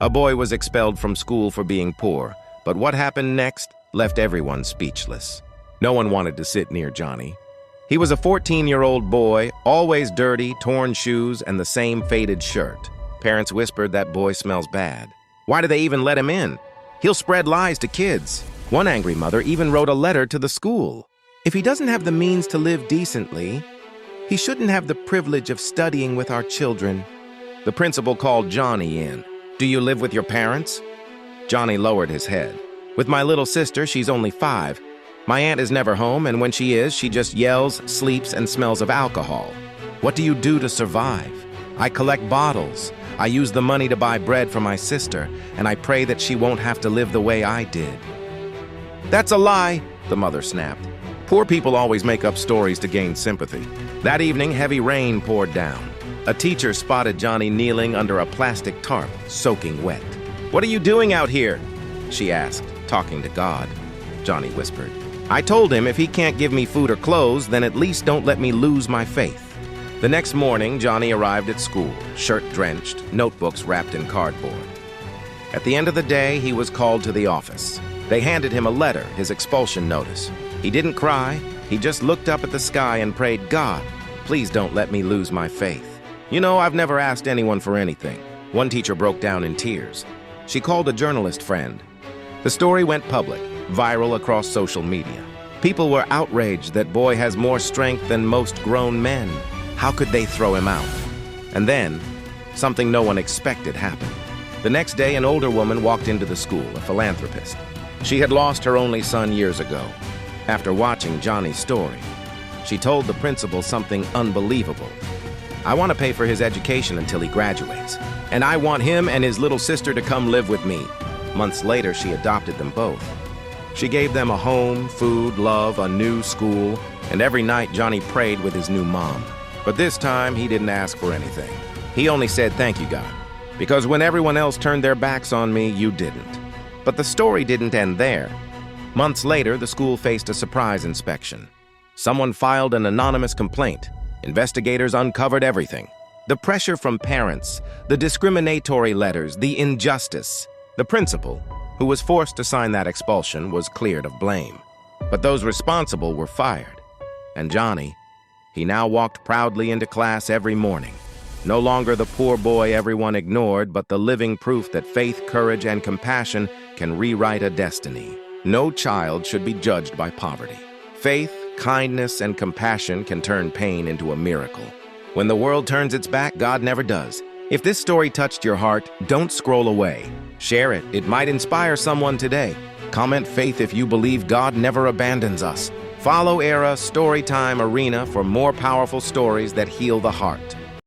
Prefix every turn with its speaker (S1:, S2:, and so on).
S1: A boy was expelled from school for being poor, but what happened next left everyone speechless. No one wanted to sit near Johnny. He was a 14-year-old boy, always dirty, torn shoes, and the same faded shirt. Parents whispered that boy smells bad. Why do they even let him in? He'll spread lies to kids. One angry mother even wrote a letter to the school. If he doesn't have the means to live decently, he shouldn't have the privilege of studying with our children. The principal called Johnny in. Do you live with your parents? Johnny lowered his head. With my little sister, she's only 5. My aunt is never home, and when she is, she just yells, sleeps, and smells of alcohol. What do you do to survive? I collect bottles. I use the money to buy bread for my sister, and I pray that she won't have to live the way I did. That's a lie, the mother snapped. Poor people always make up stories to gain sympathy. That evening, heavy rain poured down. A teacher spotted Johnny kneeling under a plastic tarp, soaking wet. "What are you doing out here?" she asked, talking to God. Johnny whispered, "I told him if he can't give me food or clothes, then at least don't let me lose my faith." The next morning, Johnny arrived at school, shirt drenched, notebooks wrapped in cardboard. At the end of the day, he was called to the office. They handed him a letter, his expulsion notice. He didn't cry. He just looked up at the sky and prayed, "God, please don't let me lose my faith." "You know, I've never asked anyone for anything." One teacher broke down in tears. She called a journalist friend. The story went public, viral across social media. People were outraged that boy has more strength than most grown men. How could they throw him out? And then, something no one expected happened. The next day, an older woman walked into the school, a philanthropist. She had lost her only son years ago. After watching Johnny's story, she told the principal something unbelievable. "I want to pay for his education until he graduates, and I want him and his little sister to come live with me." Months later, she adopted them both. She gave them a home, food, love, a new school, and every night Johnny prayed with his new mom. But this time, he didn't ask for anything. He only said, "Thank you, God, because when everyone else turned their backs on me, you didn't." But the story didn't end there. Months later, the school faced a surprise inspection. Someone filed an anonymous complaint. Investigators uncovered everything. The pressure from parents, the discriminatory letters, the injustice. The principal, who was forced to sign that expulsion, was cleared of blame. But those responsible were fired. And Johnny, he now walked proudly into class every morning. No longer the poor boy everyone ignored, but the living proof that faith, courage, and compassion can rewrite a destiny. No child should be judged by poverty. Faith, kindness, and compassion can turn pain into a miracle. When the world turns its back, God never does. If this story touched your heart, don't scroll away. Share it. It might inspire someone today. Comment faith if you believe God never abandons us. Follow Era Storytime Arena for more powerful stories that heal the heart.